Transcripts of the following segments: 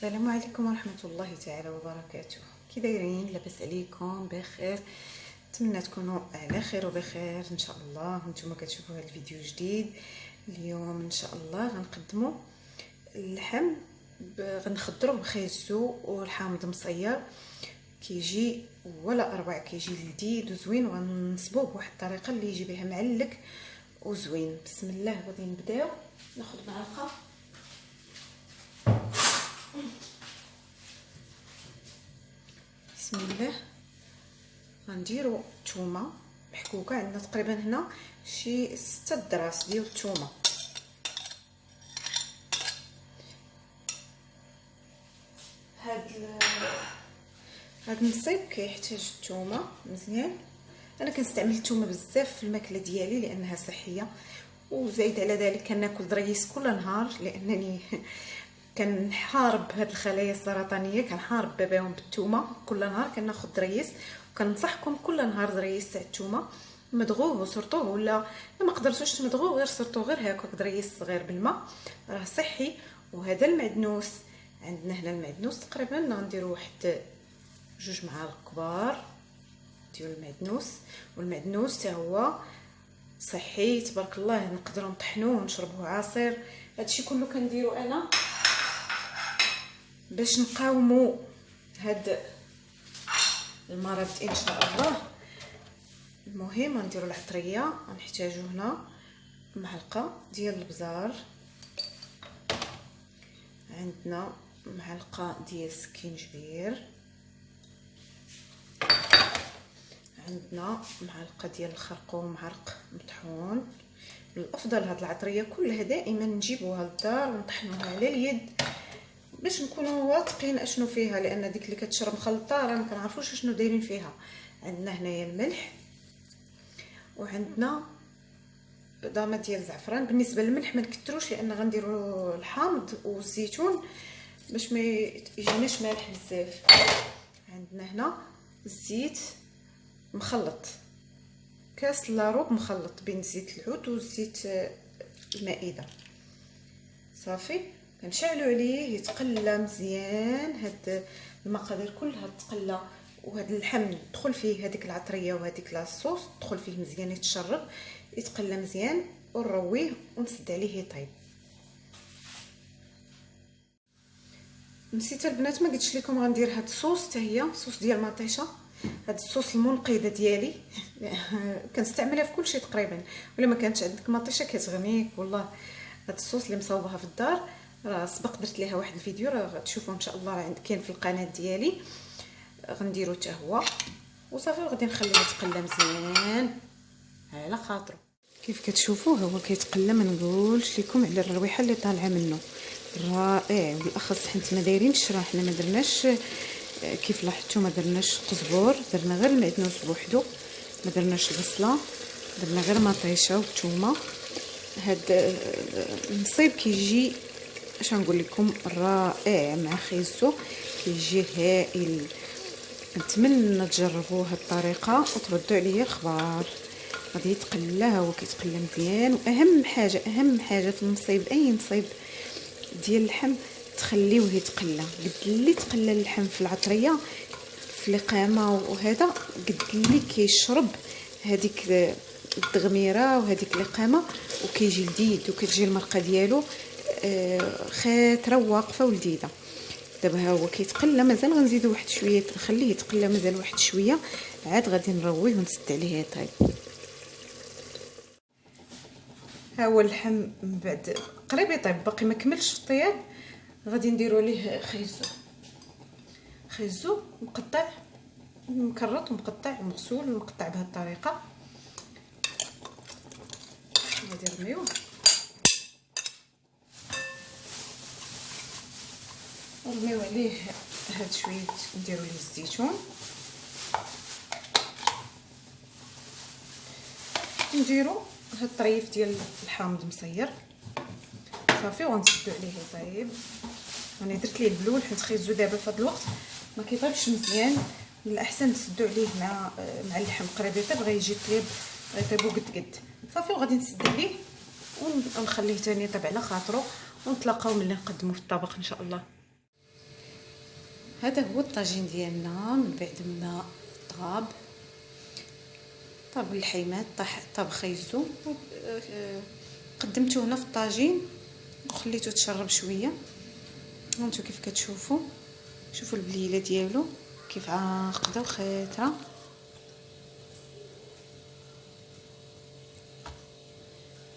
السلام عليكم ورحمة الله تعالى وبركاته. كي دايرين؟ لاباس عليكم؟ بخير؟ نتمنى تكونوا على خير وبخير ان شاء الله. نتوما كتشوفوا هذا الفيديو جديد. اليوم ان شاء الله غنقدموا اللحم غنخضروه بخيزو والحامض مصير، كيجي ولا 4 كيجي لذيذ وزوين، وغنصبوه بواحد الطريقه اللي يجي بها معلك وزوين. بسم الله. غادي نبداو. ناخذ معلقه بسم الله. غنديروا الثومه محكوكه، عندنا تقريبا هنا شي 6 دراس ديال الثومه. هاد النصيب كيحتاج الثومه مزيان. انا كنستعمل الثومه بزاف في الماكله ديالي لانها صحيه، وزايد على ذلك كناكل دريس كل نهار لانني كنحارب هاد الخلايا السرطانيه، كنحارب بهم بالثومه. كل نهار كناخذ دريس، وكننصحكم كل نهار دريس تاع الثومه مدغوه وسرطوه، ولا ما قدرتوش تمدغوه غير سرطوه غير هكاك دريس صغير بالماء، راه صحي. وهذا المعدنوس عندنا هنا، المعدنوس تقريبا غنديروا واحد 2 معالق كبار ديال المعدنوس. والمعدنوس حتى هو صحي تبارك الله، نقدروا نطحنوه ونشربوه عصير. هادشي كله كنديرو انا باش نقاوموا هاد المرض ان شاء الله. المهم غنديروا العطريه. غنحتاجو هنا معلقه ديال البزار، عندنا معلقه ديال السكينجبير، عندنا معلقه ديال الخرقوم معرق مطحون. الافضل هاد العطريه كلها دائما نجيبوها للدار ونطحنوها على اليد باش نكونوا واثقين اشنو فيها، لان ديك اللي كتشرب مخلطه راه ما كنعرفوش شنو دايرين فيها. عندنا هنايا الملح، وعندنا ضامه ديال الزعفران. بالنسبه للملح ما نكثروش لان غنديروا الحامض والزيتون باش ما يجيناش مالح بزاف. عندنا هنا الزيت مخلط، كاس لاروب مخلط بين زيت العود وزيت المائده. صافي كنشعلوا عليه يتقلى مزيان. هاد المقادير كلها تقلى، وهاد اللحم تدخل فيه هذيك العطريه وهذيك لاصوص تدخل فيه مزيان، يتشرب يتقلى مزيان، ونرويه ونسد عليه يطيب. نسيت البنات ما قلتش لكم غندير هاد الصوص حتى هي صوص ديال مطيشه. هاد الصوص المنقذه ديالي كنستعملها في كلشي تقريبا، ولا ما كانتش عندك مطيشه كتغنيك والله. هاد الصوص اللي مصاوبها في الدار راه سبق درت ليها واحد الفيديو، راه غتشوفوا ان شاء الله، راه كاين في القناه ديالي. غنديرو حتى هو وصافي، وغادي نخليه يتقلى مزيان على خاطرو. كيف كتشوفوا هو كيتقلى، ما نقولش لكم على الرويحه اللي طالعه منه، رائع. بالاخص حيت ما دايرينش، راه حنا ما درناش كيف لاحظتوا، ما درناش قزبور، درنا غير المعدنوس بوحدو، ما درناش البصله، درنا غير مطيشه والثومه. هاد النصيب كيجي اش نقول لكم رائع مع خيزو، كيجي هائل. نتمنى تجربوا هاد الطريقه وتردوا عليا خبار. غادي يتقلى، هو كيتقلى مزيان. واهم حاجه في النصيب، اي نصيب ديال اللحم تخليوه يتقلى. قد اللي تقلى اللحم في العطريه في القامه وهذا، قد اللي كيشرب هذيك الدغميره وهذيك القامه، وكيجي لذيذ، وكتجي المرقه ديالو خاطره واقفه ولذيذه. دابا ها هو كيتقلى، مازال غنزيدو واحد شويه، نخليه يتقلى مازال واحد شويه، عاد غادي نرويه ونسد عليه يطيب. ها هو اللحم من بعد قريب يطيب، باقي ما كملش في الطياب. غادي نديرو عليه خيزو مقطع، مكرط ومقطع ومغسول ومقطع بهذه الطريقه. غادي نرميوه، نرميو عليه هاد شويه، نديرو ليه الزيتون، نديرو هاد الطريف ديال الحامض مصير. صافي ونسدو عليه يطيب. انا درت ليه البلول حيت خيزو دابا في هذا الوقت ما كيطيبش مزيان، من الاحسن نسدو عليه مع اللحم قريب يطيب، غيجي الطيب غيطيبو قد. صافي وغادي نسد عليه ونخليه ثاني يطيب على خاطرو، ونتلاقاو ملي نقدمو في الطبق ان شاء الله. هذا هو الطاجين ديالنا من بعد ما طاب اللحيمات، طاب خيزو، قدمته هنا في الطاجين وخليته تشرب شويه. هانتو كيف كتشوفوا، شوفوا البليله ديالو كيف عاقده وخيطره.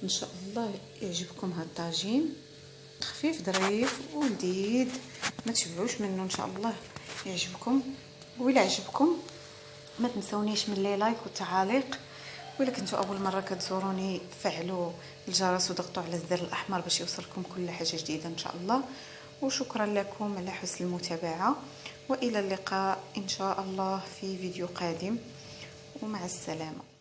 ان شاء الله يعجبكم هذا الطاجين، خفيف ظريف ولذيذ، ما تشبعوش منه ان شاء الله يعجبكم. وإلا عجبكم ما تنسونيش من لي لايك والتعاليق، وإلا كنتوا اول مره كتزوروني فعلوا الجرس وضغطوا على الزر الاحمر باش يوصلكم كل حاجه جديده ان شاء الله. وشكرا لكم على حسن المتابعه، والى اللقاء ان شاء الله في فيديو قادم، ومع السلامه.